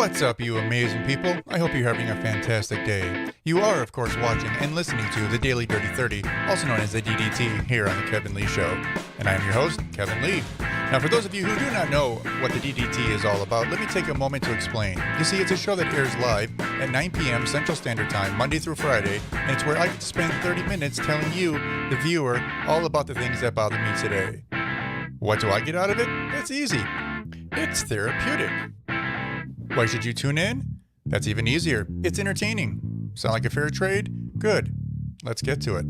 What's up, you amazing people? I hope you're having a fantastic day. You are, of course, watching and listening to the Daily Dirty 30, also known as the DDT, here on The Kevin Lee Show. And I'm your host, Kevin Lee. Now, for those of you who do not know what the DDT is all about, let me take a moment to explain. You see, it's a show that airs live at 9 p.m. Central Standard Time, Monday through Friday, and it's where I get to spend 30 minutes telling you, the viewer, all about the things that bother me today. What do I get out of it? That's easy. It's therapeutic. Why should you tune in? That's even easier. It's entertaining. Sound like a fair trade? Good. Let's get to it.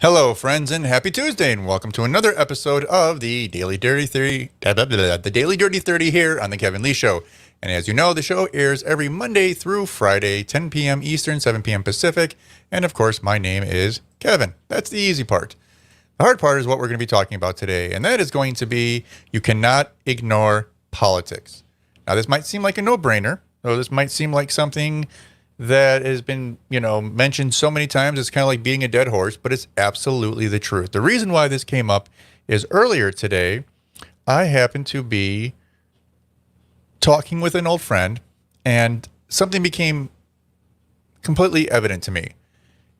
Hello, friends, and happy Tuesday, and welcome to another episode of the Daily Dirty 30, the Daily Dirty 30 here on The Kevin Lee Show. And as you know, the show airs every Monday through Friday, 10 p.m. Eastern, 7 p.m. Pacific. And of course, my name is Kevin. That's the easy part. The hard part is what we're going to be talking about today, and that is going to be you cannot ignore politics. Now, this might seem like a no-brainer, or this might seem like something that has been, mentioned so many times. It's kind of like beating a dead horse, but it's absolutely the truth. The reason why this came up is earlier today, I happened to be talking with an old friend, and something became completely evident to me.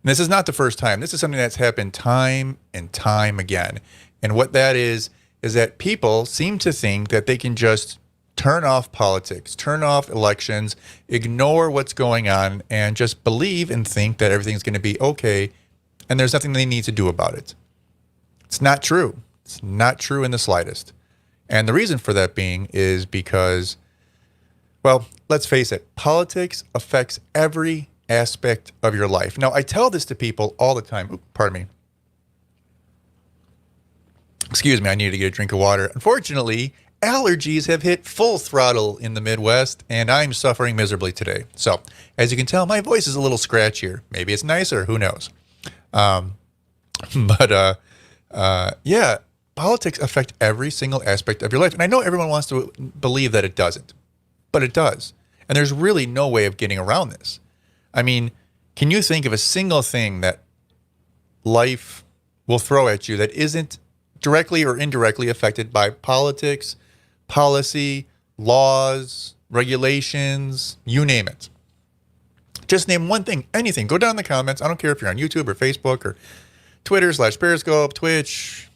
And this is not the first time. This is something that's happened time and time again. And what that is that people seem to think that they can just turn off politics, turn off elections, ignore what's going on, and just believe and think that everything's going to be okay, and there's nothing they need to do about it. It's not true. It's not true in the slightest. And the reason for that being is because, well, let's face it, politics affects every aspect of your life. Now, I tell this to people all the time. Oops, pardon me. Excuse me, I needed to get a drink of water. Unfortunately, allergies have hit full throttle in the Midwest, and I'm suffering miserably today. So, as you can tell, my voice is a little scratchier. Maybe it's nicer, who knows? Yeah, politics affect every single aspect of your life. And I know everyone wants to believe that it doesn't, but it does. And there's really no way of getting around this. I mean, can you think of a single thing that life will throw at you that isn't directly or indirectly affected by politics, policy, laws, regulations, you name it? Just name one thing, anything. Go down in the comments. I don't care if you're on YouTube or Facebook or Twitter /Periscope, Twitch,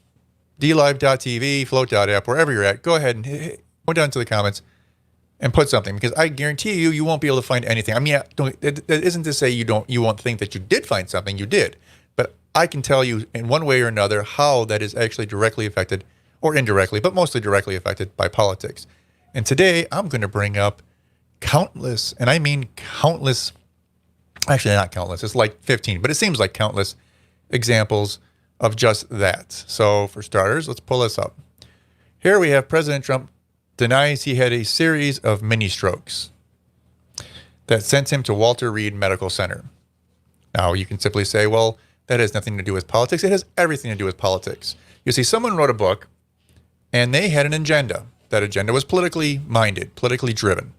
DLive.tv, Float.app, wherever you're at. Go ahead and go down to the comments and put something, because I guarantee you won't be able to find anything. I mean, that isn't to say you won't think that you did find something. You did. But I can tell you in one way or another how that is actually directly affected, or indirectly, but mostly directly affected by politics. And today I'm going to bring up countless, and I mean countless, actually not countless, it's like 15, but it seems like countless examples of just that. So for starters, let's pull this up. Here we have President Trump denies he had a series of mini strokes that sent him to Walter Reed Medical Center. Now, you can simply say, well, that has nothing to do with politics. It has everything to do with politics. You see, someone wrote a book, and they had an agenda. That agenda was politically minded, politically driven.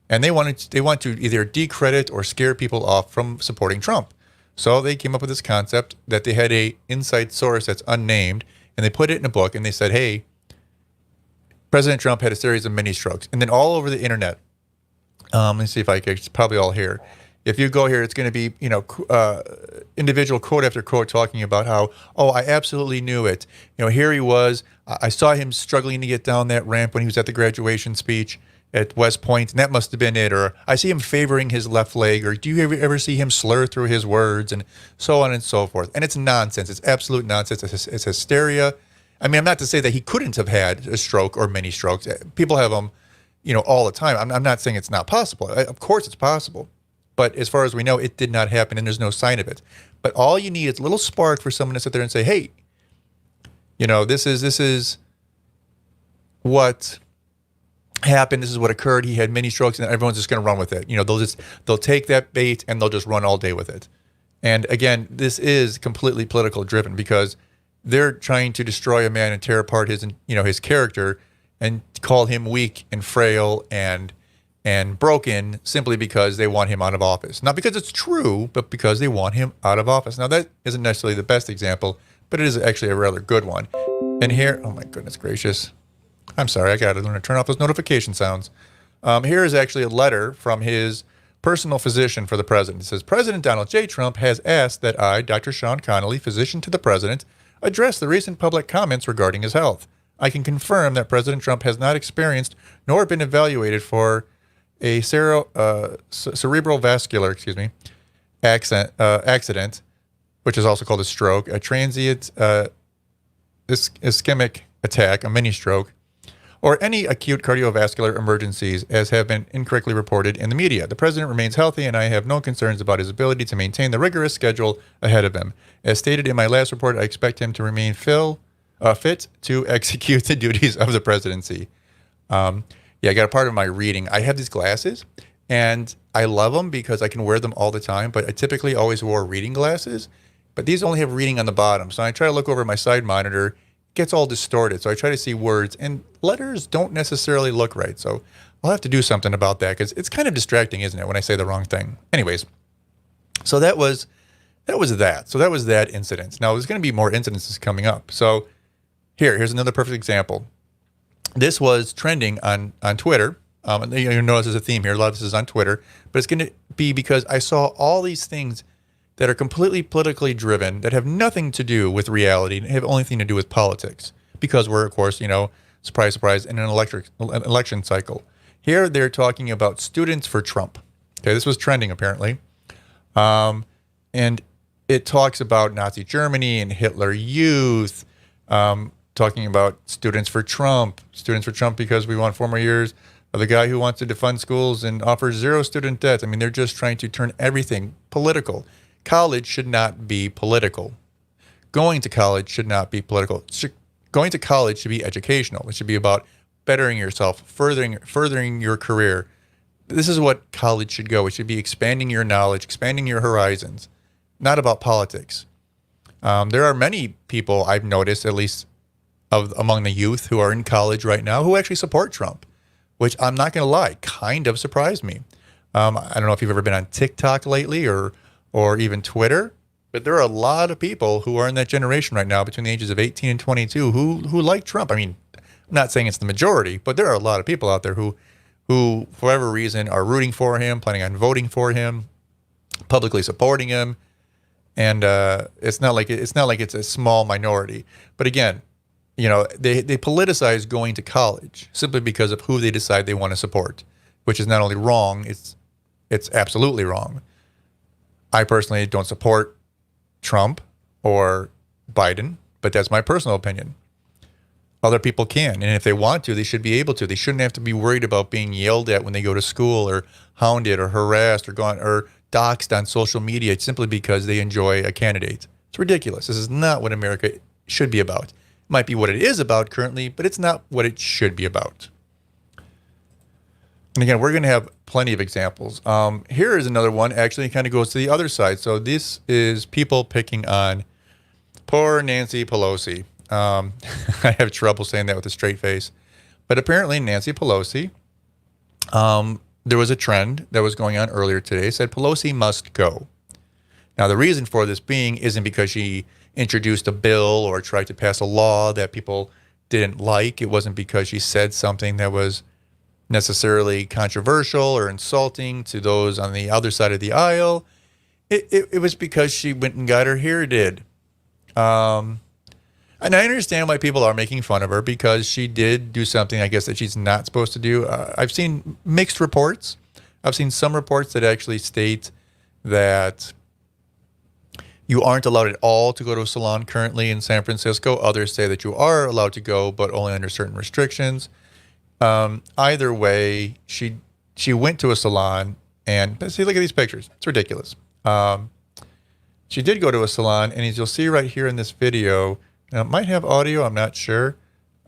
And they want to either decredit or scare people off from supporting Trump. So they came up with this concept that they had a inside source that's unnamed, and they put it in a book, and they said, hey, President Trump had a series of mini strokes. And then all over the internet, let me see if I can, it's probably all here. If you go here, it's going to be, individual quote after quote talking about how, oh, I absolutely knew it. Here he was. I saw him struggling to get down that ramp when he was at the graduation speech at West Point, and that must have been it. Or I see him favoring his left leg. Or do you ever see him slur through his words, and so on and so forth. And it's nonsense. It's absolute nonsense. It's hysteria. I mean, I'm not to say that he couldn't have had a stroke or many strokes. People have them, all the time. I'm not saying it's not possible. Of course it's possible. But as far as we know, it did not happen, and there's no sign of it. But all you need is a little spark for someone to sit there and say, hey, this is what happened. This is what occurred. He had many strokes, and everyone's just going to run with it. They'll take that bait, and they'll just run all day with it. And again, this is completely political driven, because they're trying to destroy a man and tear apart his character and call him weak and frail and broken simply because they want him out of office. Not because it's true, but because they want him out of office. Now, that isn't necessarily the best example, but it is actually a rather good one. And here, oh my goodness gracious. I'm sorry, I got to learn to turn off those notification sounds. Here is actually a letter from his personal physician for the president. It says, President Donald J. Trump has asked that I, Dr. Sean Connolly, physician to the president, address the recent public comments regarding his health. I can confirm that President Trump has not experienced nor been evaluated for a cerebral vascular, accident, which is also called a stroke, a transient ischemic attack, a mini stroke, or any acute cardiovascular emergencies as have been incorrectly reported in the media. The president remains healthy, and I have no concerns about his ability to maintain the rigorous schedule ahead of him. As stated in my last report, I expect him to remain fit to execute the duties of the presidency. I got a part of my reading. I have these glasses, and I love them because I can wear them all the time, but I typically always wore reading glasses. But these only have reading on the bottom. So I try to look over my side monitor. It gets all distorted. So I try to see words, and letters don't necessarily look right. So I'll have to do something about that because it's kind of distracting, isn't it, when I say the wrong thing? Anyways, so that was that. So that was that incident. Now, there's going to be more incidences coming up. So here's another perfect example. This was trending on Twitter. You notice there's a theme here. A lot of this is on Twitter. But it's going to be because I saw all these things that are completely politically driven, that have nothing to do with reality, and have only thing to do with politics. Because we're, of course, surprise, surprise, in an election cycle. Here they're talking about students for Trump. Okay, this was trending apparently. And it talks about Nazi Germany and Hitler Youth, talking about students for Trump because we want 4 more years of the guy who wants to defund schools and offers 0 student debt. I mean, they're just trying to turn everything political. College should not be political. Going to college should not be political. Going to college should be educational. It should be about bettering yourself, furthering your career. This is what college should go. It should be expanding your knowledge, expanding your horizons, not about politics. There are many people I've noticed, at least among the youth who are in college right now, who actually support Trump, which I'm not going to lie, kind of surprised me. I don't know if you've ever been on TikTok lately or even Twitter, but there are a lot of people who are in that generation right now between the ages of 18 and 22 who like Trump. I mean, I'm not saying it's the majority, but there are a lot of people out there who for whatever reason are rooting for him, planning on voting for him, publicly supporting him. And it's not like it's a small minority. But again, they politicize going to college simply because of who they decide they want to support, which is not only wrong, it's absolutely wrong. I personally don't support Trump or Biden, but that's my personal opinion. Other people can, and if they want to, they should be able to. They shouldn't have to be worried about being yelled at when they go to school, or hounded, or harassed, or doxxed on social media simply because they enjoy a candidate. It's ridiculous. This is not what America should be about. It might be what it is about currently, but it's not what it should be about. And again, we're going to have plenty of examples. Here is another one. Actually, it kind of goes to the other side. So this is people picking on poor Nancy Pelosi. I have trouble saying that with a straight face. But apparently Nancy Pelosi, there was a trend that was going on earlier today, said Pelosi must go. Now, the reason for this being isn't because she introduced a bill or tried to pass a law that people didn't like. It wasn't because she said something that was necessarily controversial or insulting to those on the other side of the aisle. It was because she went and got her hair did. And I understand why people are making fun of her, because she did do something, I guess, that she's not supposed to do. I've seen mixed reports. I've seen some reports that actually state that you aren't allowed at all to go to a salon currently in San Francisco. Others say that you are allowed to go, but only under certain restrictions. Either way, she went to a salon, and see, look at these pictures. It's ridiculous. She did go to a salon, and as you'll see right here in this video, now it might have audio, I'm not sure.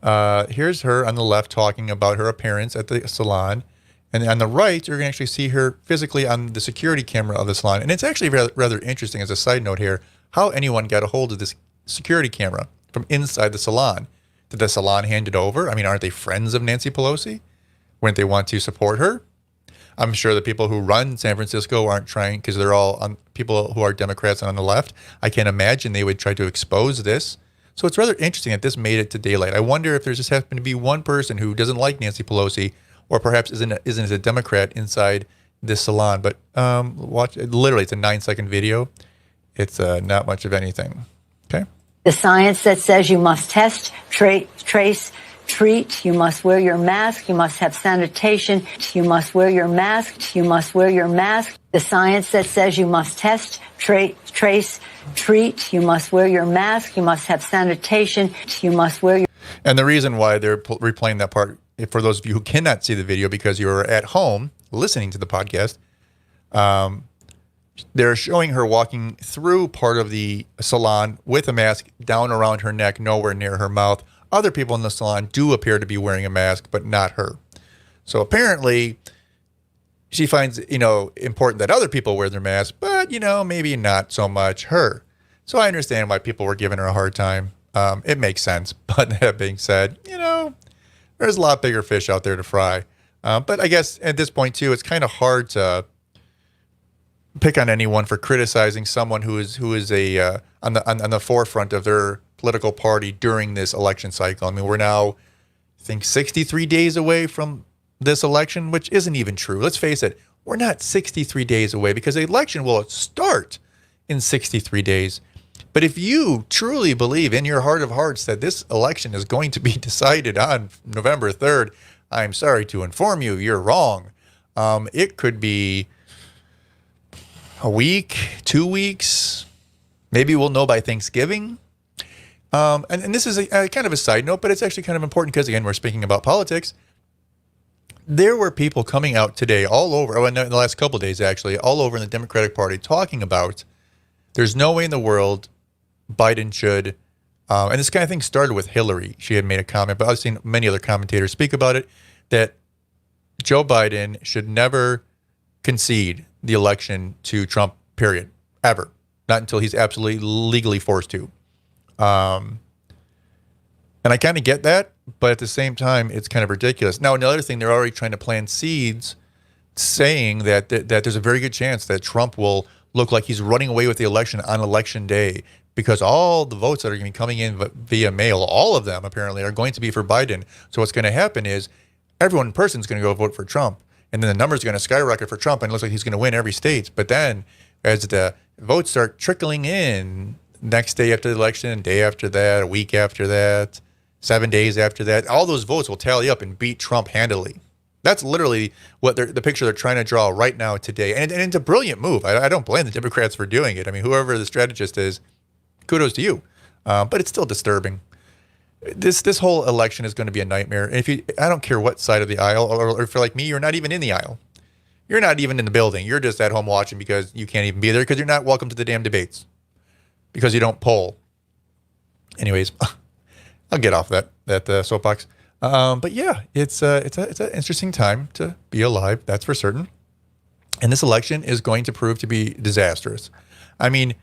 Here's her on the left talking about her appearance at the salon. And on the right, you're going to actually see her physically on the security camera of the salon. And it's actually rather interesting, as a side note here, how anyone got a hold of this security camera from inside the salon. Did the salon hand it over? I mean, aren't they friends of Nancy Pelosi? Wouldn't they want to support her? I'm sure the people who run San Francisco aren't trying, because they're all people who are Democrats and on the left. I can't imagine they would try to expose this. So it's rather interesting that this made it to daylight. I wonder if there's just happened to be one person who doesn't like Nancy Pelosi, or perhaps isn't a Democrat inside this salon. But watch, literally, it's a 9-second video. It's not much of anything. Okay. The science that says you must test, trace, treat, you must wear your mask, you must have sanitation, you must wear your mask, you must wear your mask. The science that says you must test, trace, treat, you must wear your mask, you must have sanitation, you must wear your... And the reason why they're replaying that part, for those of you who cannot see the video because you're at home listening to the podcast, they're showing her walking through part of the salon with a mask down around her neck, nowhere near her mouth. Other people in the salon do appear to be wearing a mask, but not her. So apparently she finds, important that other people wear their mask, but, maybe not so much her. So I understand why people were giving her a hard time. It makes sense. But that being said, there's a lot bigger fish out there to fry. But I guess at this point, too, it's kind of hard to pick on anyone for criticizing someone who is on the forefront of their political party during this election cycle. I mean, we're now, I think, 63 days away from this election, which isn't even true. Let's face it, we're not 63 days away because the election will start in 63 days. But if you truly believe in your heart of hearts that this election is going to be decided on November 3rd, I'm sorry to inform you, you're wrong. It could be a week, 2 weeks. Maybe we'll know by Thanksgiving. And this is a kind of a side note, but it's actually kind of important because, again, we're speaking about politics. There were people coming out today all over, in the last couple of days, actually, all over in the Democratic Party talking about there's no way in the world Biden should, and this kind of thing started with Hillary. She had made a comment, but I've seen many other commentators speak about it, that Joe Biden should never concede the election to Trump, period, ever. Not until he's absolutely legally forced to. And I kind of get that, but at the same time, it's kind of ridiculous. Now, another thing, they're already trying to plant seeds saying that there's a very good chance that Trump will look like he's running away with the election on election day because all the votes that are going to be coming in via mail, all of them apparently are going to be for Biden. So what's going to happen is everyone in person is going to go vote for Trump. And then the numbers are going to skyrocket for Trump and it looks like he's going to win every state. But then as the votes start trickling in next day after the election, day after that, a week after that, 7 days after that, all those votes will tally up and beat Trump handily. That's literally what the picture they're trying to draw right now today. And it's a brilliant move. I don't blame the Democrats for doing it. I mean, whoever the strategist is, kudos to you. But it's still disturbing. This whole election is going to be a nightmare. And I don't care what side of the aisle, or if you're like me, you're not even in the aisle. You're not even in the building. You're just at home watching because you can't even be there because you're not welcome to the damn debates because you don't poll. Anyways, I'll get off that soapbox. But yeah, it's an interesting time to be alive. That's for certain. And this election is going to prove to be disastrous. I mean,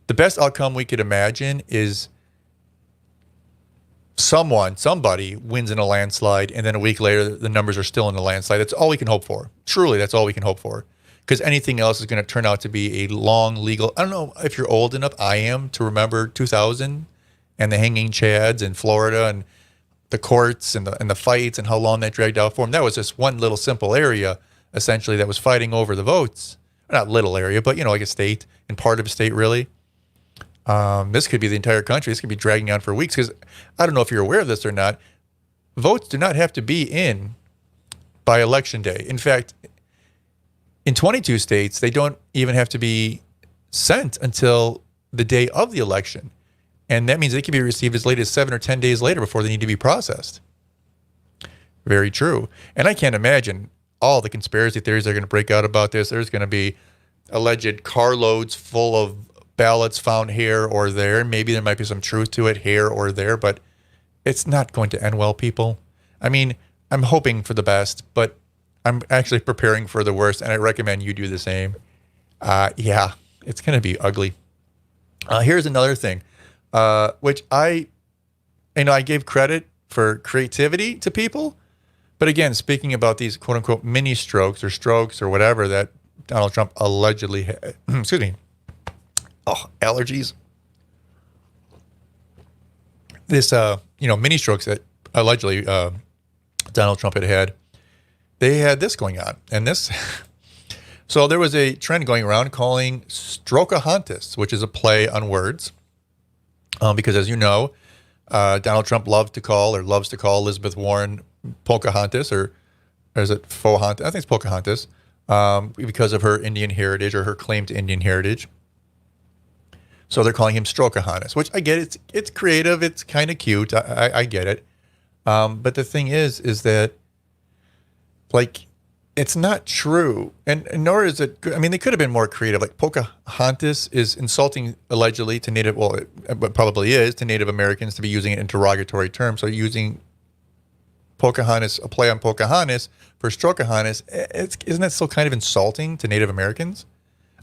the best outcome we could imagine is somebody wins in a landslide, and then a week later, the numbers are still in the landslide. That's all we can hope for. Truly, that's all we can hope for. Because anything else is going to turn out to be a long legal... I don't know if you're old enough, I am, to remember 2000 and the hanging chads in Florida and the courts and the fights and how long that dragged out for them. That was just one little simple area, essentially, that was fighting over the votes. Not little area, but, like a state and part of a state, really. This could be the entire country. This could be dragging on for weeks because I don't know if you're aware of this or not. Votes do not have to be in by election day. In fact, in 22 states, they don't even have to be sent until the day of the election. And that means they can be received as late as 7 or 10 days later before they need to be processed. Very true. And I can't imagine all the conspiracy theories that are going to break out about this. There's going to be alleged carloads full of ballots found here or there. Maybe there might be some truth to it here or there, but it's not going to end well, people. I mean, I'm hoping for the best, but I'm actually preparing for the worst, and I recommend you do the same. Yeah, it's going to be ugly. Here's another thing, which I gave credit for creativity to people. But again, speaking about these quote unquote mini strokes or whatever that Donald Trump allegedly had, excuse me. Oh, allergies. this, mini strokes that allegedly Donald Trump had, they had this going on. And this, so there was a trend going around calling Strokehantis, which is a play on words. Because as you know, Donald Trump loves to call Elizabeth Warren Pocahontas, or is it Pocahontas? I think it's Pocahontas, because of her Indian heritage or her claim to Indian heritage. So they're calling him Strokehantis, which I get. It's creative. It's kind of cute. I get it. But the thing is that, like, it's not true, and nor is it good. I mean, they could have been more creative. Like, Pocahontas is insulting allegedly to Native, well, it probably is to Native Americans, to be using it in derogatory terms. So using Pocahontas, a play on Pocahontas for Strokehantis, isn't that still kind of insulting to Native Americans?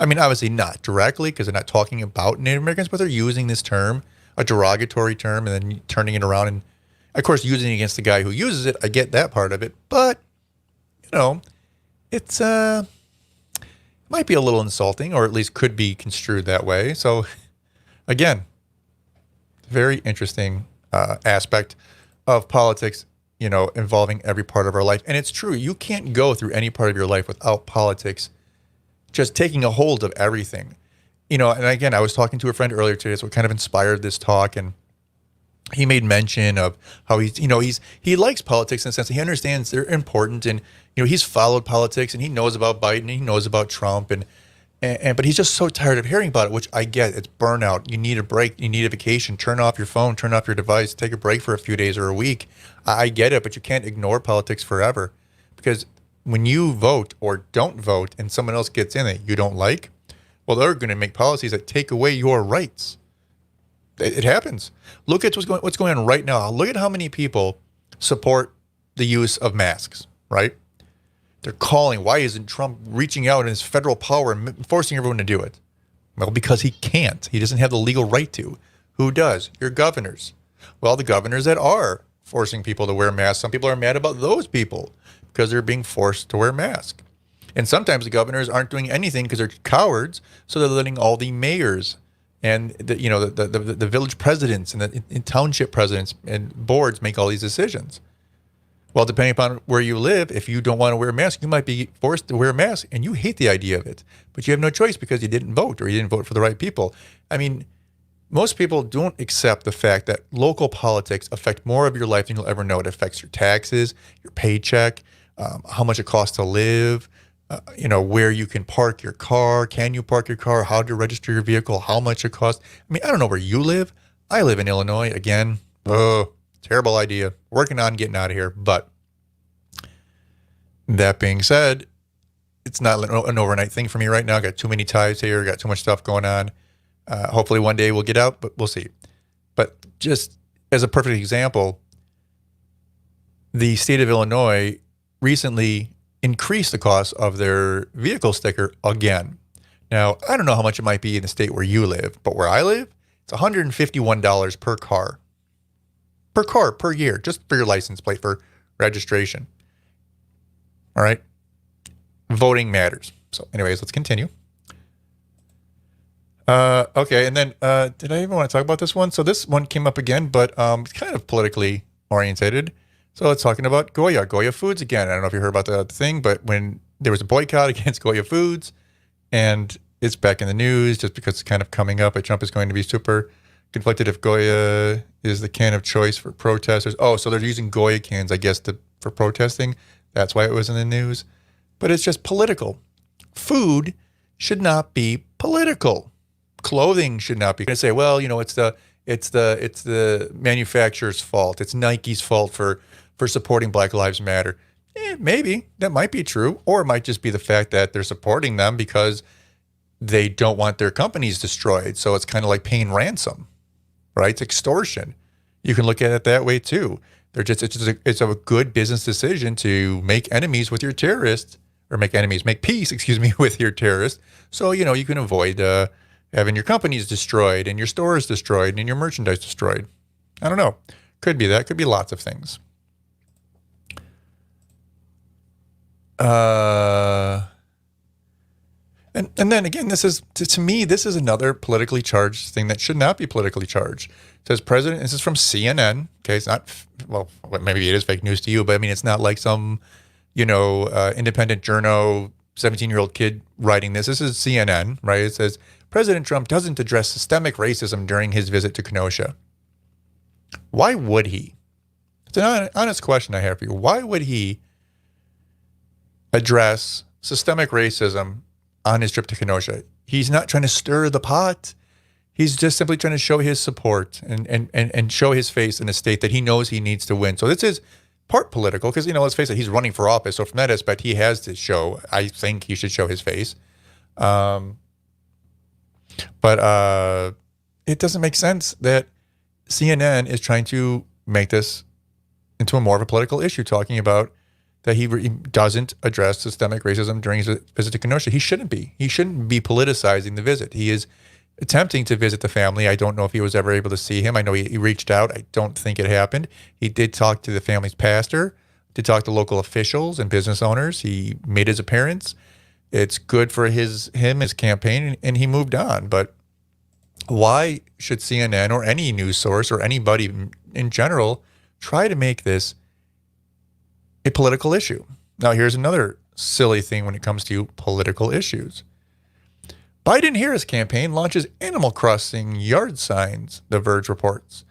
I mean, obviously not directly, because they're not talking about Native Americans, but they're using this term, a derogatory term, and then turning it around and, of course, using it against the guy who uses it. I get that part of it, but it's might be a little insulting, or at least could be construed that way. So, again, very interesting aspect of politics, involving every part of our life. And it's true, you can't go through any part of your life without politics just taking a hold of everything. And again, I was talking to a friend earlier today, so it kind of inspired this talk, and he made mention of how he likes politics in the sense that he understands they're important, and he's followed politics and he knows about Biden and he knows about Trump, and but he's just so tired of hearing about it, which I get. It's burnout. You need a break. You need a vacation. Turn off your phone. Turn off your device. Take a break for a few days or a week. I get it, but you can't ignore politics forever, because when you vote or don't vote and someone else gets in that you don't like, well, they're going to make policies that take away your rights. It happens. Look at what's going on right now. Look at how many people support the use of masks, right? They're calling, why isn't Trump reaching out in his federal power and forcing everyone to do it? Well, because he can't. He doesn't have the legal right to. Who does? Your governors. Well, the governors that are forcing people to wear masks, some people are mad about those people because they're being forced to wear masks. And sometimes the governors aren't doing anything because they're cowards, so they're letting all the mayors and the village presidents and the township presidents and boards make all these decisions. Well, depending upon where you live, if you don't want to wear a mask, you might be forced to wear a mask, and you hate the idea of it. But you have no choice because you didn't vote, or you didn't vote for the right people. I mean, most people don't accept the fact that local politics affect more of your life than you'll ever know. It affects your taxes, your paycheck, how much it costs to live, where you can park your car, can you park your car, how to register your vehicle, how much it costs. I mean, I don't know where you live. I live in Illinois. Again, terrible idea. Working on getting out of here. But that being said, it's not an overnight thing for me right now. I got too many ties here. Got too much stuff going on. Hopefully one day we'll get out, but we'll see. But just as a perfect example, the state of Illinois recently increase the cost of their vehicle sticker again. Now, I don't know how much it might be in the state where you live, but where I live, it's $151 per car. Per year, just for your license plate, for registration. All right? Voting matters. So anyways, let's continue. Okay, and then did I even want to talk about this one? So this one came up again, but it's kind of politically orientated. So it's talking about Goya Foods again. I don't know if you heard about the thing, but when there was a boycott against Goya Foods, and it's back in the news just because it's kind of coming up. Trump is going to be super conflicted if Goya is the can of choice for protesters. Oh, so they're using Goya cans, I guess, for protesting. That's why it was in the news. But it's just political. Food should not be political. Clothing should not be. You're gonna say, well, it's the manufacturer's fault. It's Nike's fault for supporting Black Lives Matter. Maybe that might be true, or it might just be the fact that they're supporting them because they don't want their companies destroyed. So it's kind of like paying ransom, right? It's extortion. You can look at it that way too. It's a good business decision to make enemies with your terrorists, or make peace, with your terrorists. So, you can avoid having your companies destroyed and your stores destroyed and your merchandise destroyed. I don't know. Could be that. Could be lots of things. And And then again, this is, to me, this is another politically charged thing that should not be politically charged. It says President, this is from CNN. Okay, it's not, well, maybe it is fake news to you, but I mean, it's not like some, independent journo, 17-year-old kid writing this. This is CNN, right? It says, President Trump doesn't address systemic racism during his visit to Kenosha. Why would he? It's an honest question I have for you. Why would he address systemic racism on his trip to Kenosha? He's not trying to stir the pot. He's just simply trying to show his support and show his face in a state that he knows he needs to win. So this is part political because, let's face it, he's running for office. So from that aspect, he has to show, I think he should show his face. But it doesn't make sense that CNN is trying to make this into a more of a political issue, talking about that he doesn't address systemic racism during his visit to Kenosha. He shouldn't be. He shouldn't be politicizing the visit. He is attempting to visit the family. I don't know if he was ever able to see him. I know he reached out. I don't think it happened. He did talk to the family's pastor, did talk to local officials and business owners. He made his appearance. It's good for his campaign, and he moved on. But why should CNN or any news source or anybody in general try to make this a political issue? Now, here's another silly thing when it comes to political issues. Biden-Harris campaign launches Animal Crossing yard signs, The Verge reports.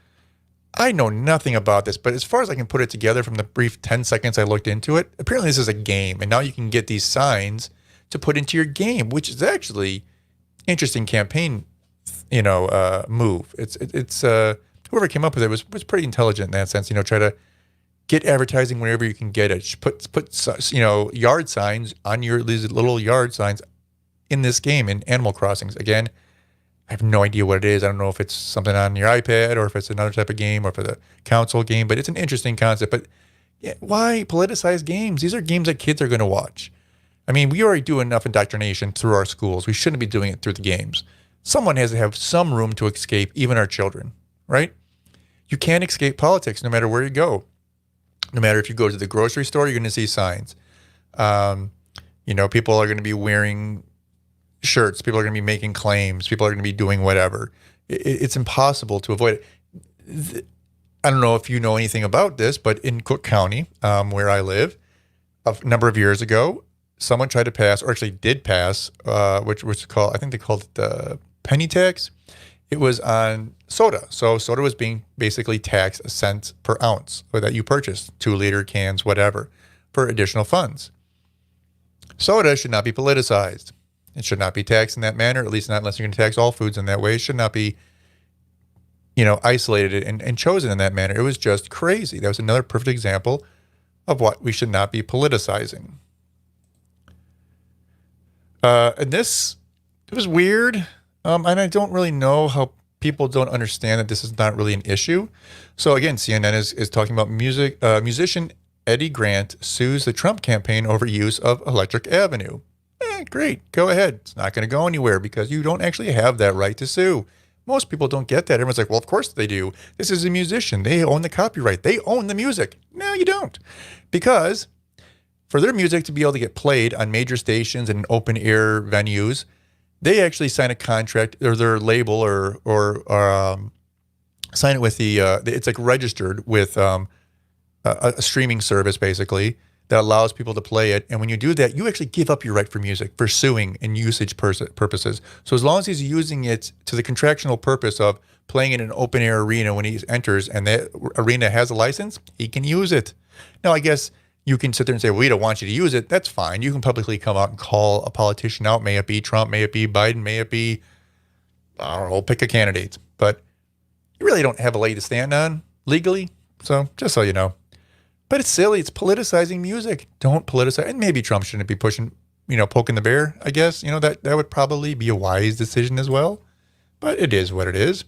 I know nothing about this, but as far as I can put it together from the brief 10 seconds I looked into it, apparently this is a game, and now you can get these signs to put into your game, which is actually interesting campaign, move. It's whoever came up with it was pretty intelligent in that sense. Try to get advertising wherever you can get it. Put yard signs on these little yard signs in this game in Animal Crossings. Again, I have no idea what it is. I don't know if it's something on your iPad or if it's another type of game or if it's a console game, but it's an interesting concept. But yeah, why politicize games? These are games that kids are going to watch. I mean, we already do enough indoctrination through our schools. We shouldn't be doing it through the games. Someone has to have some room to escape, even our children, right? You can't escape politics no matter where you go. No matter if you go to the grocery store, you're going to see signs. People are going to be wearing shirts. People are going to be making claims. People are going to be doing whatever. It's impossible to avoid it. I don't know if you know anything about this, but in Cook County, where I live, a number of years ago, someone tried to pass, or actually did pass, which was called, I think they called it the penny tax. It was on soda. So soda was being basically taxed a cent per ounce that you purchased, 2-liter cans, whatever, for additional funds. Soda should not be politicized. It should not be taxed in that manner, at least not unless you're going to tax all foods in that way. It should not be, isolated and chosen in that manner. It was just crazy. That was another perfect example of what we should not be politicizing. And it was weird. And I don't really know how people don't understand that this is not really an issue. So again, CNN is talking about musician Eddie Grant sues the Trump campaign over use of Electric Avenue. Great, go ahead. It's not going to go anywhere because you don't actually have that right to sue. Most people don't get that. Everyone's like, well, of course they do. This is a musician. They own the copyright. They own the music. No, you don't. Because for their music to be able to get played on major stations and open air venues, they actually sign a contract, or their label or sign it with it's like registered with a streaming service basically that allows people to play it. And when you do that, you actually give up your right for music for suing and usage purposes. So as long as he's using it to the contractual purpose of playing in an open air arena when he enters and that arena has a license, he can use it. Now, I guess you can sit there and say, well, we don't want you to use it. That's fine. You can publicly come out and call a politician out. May it be Trump, may it be Biden, may it be, I don't know, pick a candidate. But you really don't have a leg to stand on legally. So just so you know. But it's silly. It's politicizing music. Don't politicize. And maybe Trump shouldn't be pushing, poking the bear, I guess. That would probably be a wise decision as well. But it is what it is.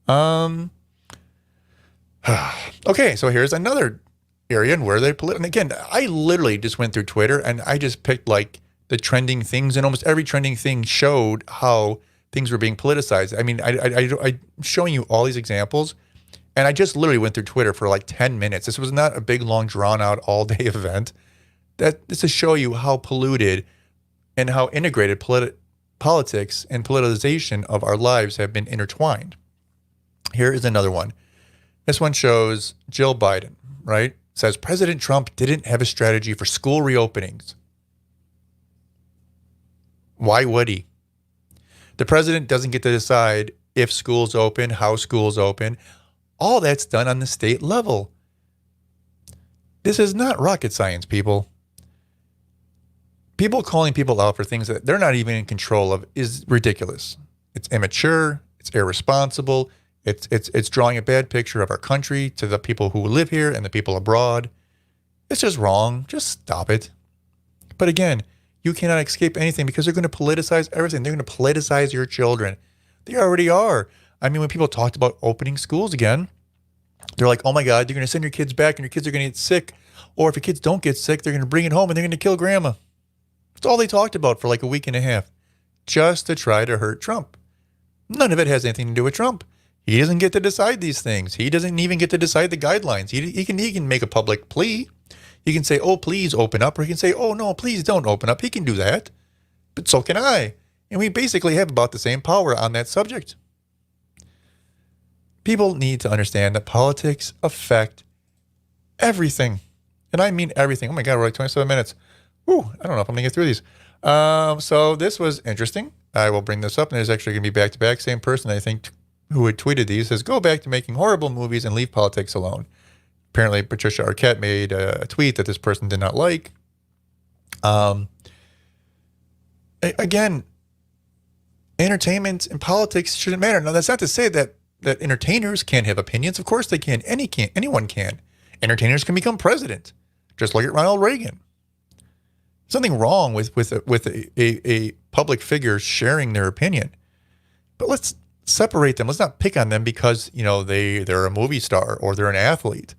Okay, so here's another area where they and again, I literally just went through Twitter and I just picked like the trending things, and almost every trending thing showed how things were being politicized. I mean, I'm showing you all these examples, and I just literally went through Twitter for like 10 minutes. This was not a big, long, drawn-out, all-day event. This to show you how polluted and how integrated politics and politicization of our lives have been intertwined. Here is another one. This one shows Jill Biden, right? Says President Trump didn't have a strategy for school reopenings. Why would he? The president doesn't get to decide if schools open, how schools open. All that's done on the state level. This is not rocket science, people. People calling people out for things that they're not even in control of is ridiculous. It's immature. It's irresponsible. It's drawing a bad picture of our country to the people who live here and the people abroad. It's just wrong. Just stop it. But again, you cannot escape anything because they're going to politicize everything. They're going to politicize your children. They already are. I mean, when people talked about opening schools again, they're like, oh my God, you're going to send your kids back and your kids are going to get sick. Or if your kids don't get sick, they're going to bring it home and they're going to kill grandma. That's all they talked about for like a week and a half, just to try to hurt Trump. None of it has anything to do with Trump. He doesn't get to decide these things. He doesn't even get to decide the guidelines. He can make a public plea. He can say, oh, please open up. Or he can say, oh, no, please don't open up. He can do that. But so can I. And we basically have about the same power on that subject. People need to understand that politics affect everything. And I mean everything. Oh my God, we're like 27 minutes. Whew, I don't know if I'm going to get through these. So this was interesting. I will bring this up. And there's actually going to be back-to-back. Same person, I think, who had tweeted these, says, go back to making horrible movies and leave politics alone. Apparently, Patricia Arquette made a tweet that this person did not like. Again, entertainment and politics shouldn't matter. Now, that's not to say that entertainers can't have opinions. Of course they can. Anyone can. Entertainers can become president, just like Ronald Reagan. There's nothing wrong with a public figure sharing their opinion. But let's separate them. Let's not pick on them because, they're a movie star or they're an athlete.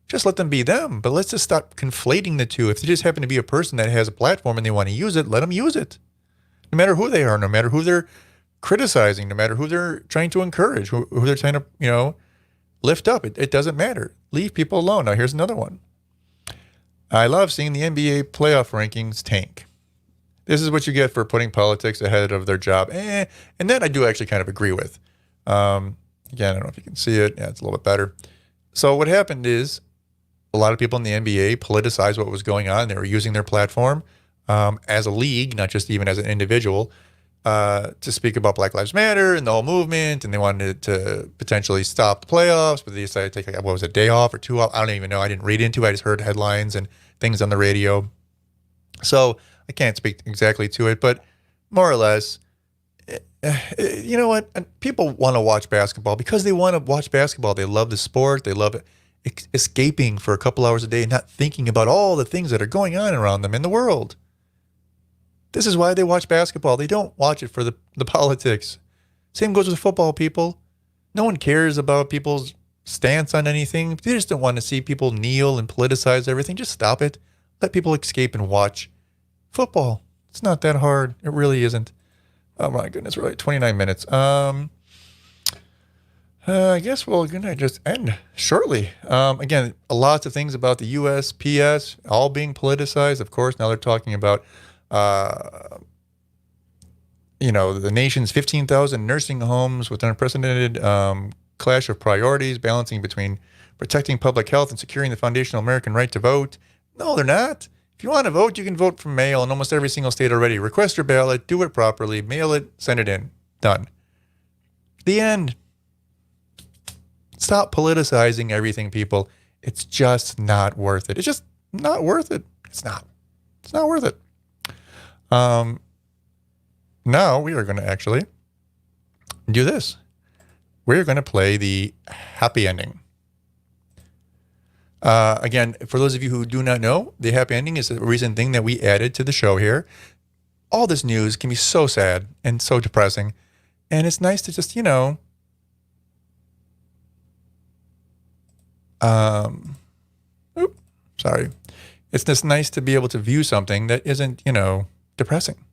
Just let them be them. But let's just stop conflating the two. If they just happen to be a person that has a platform and they want to use it, let them use it. No matter who they are, no matter who they're criticizing, no matter who they're trying to encourage, who they're trying to, lift up. It doesn't matter. Leave people alone. Now, here's another one. I love seeing the NBA playoff rankings tank. This is what you get for putting politics ahead of their job. And that I do actually kind of agree with. Again, I don't know if you can see it. Yeah, it's a little bit better. So what happened is a lot of people in the NBA politicized what was going on. They were using their platform as a league, not just even as an individual, to speak about Black Lives Matter and the whole movement. And they wanted to potentially stop the playoffs, but they decided to take, a day off or 2 off? I don't even know. I didn't read into it. I just heard headlines and things on the radio. So I can't speak exactly to it, but more or less, you know what? People want to watch basketball because they want to watch basketball. They love the sport. They love escaping for a couple hours a day and not thinking about all the things that are going on around them in the world. This is why they watch basketball. They don't watch it for the politics. Same goes with football, people. No one cares about people's stance on anything. They just don't want to see people kneel and politicize everything. Just stop it. Let people escape and watch football. It's not that hard. It really isn't. Oh my goodness, we're like 29 minutes. I guess we're going to just end shortly. Again, lots of things about the USPS all being politicized. Of course, now they're talking about, the nation's 15,000 nursing homes with an unprecedented clash of priorities, balancing between protecting public health and securing the foundational American right to vote. No, they're not. If you want to vote, you can vote from mail in almost every single state already. Request your ballot, do it properly, mail it, send it in. Done. The end. Stop politicizing everything, people. It's just not worth it. It's just not worth it. It's not. It's not worth it. Now we are going to actually do this. We're going to play the happy ending. Again, for those of you who do not know, the happy ending is a recent thing that we added to the show here. All this news can be so sad and so depressing. And it's nice to just, sorry. It's just nice to be able to view something that isn't, depressing.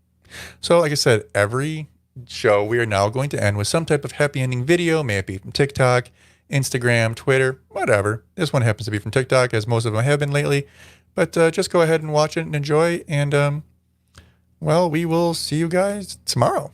So like I said, every show we are now going to end with some type of happy ending video, may it be from TikTok, Instagram, Twitter, whatever. This one happens to be from TikTok, as most of them have been lately. But just go ahead and watch it and enjoy. And Well, we will see you guys tomorrow.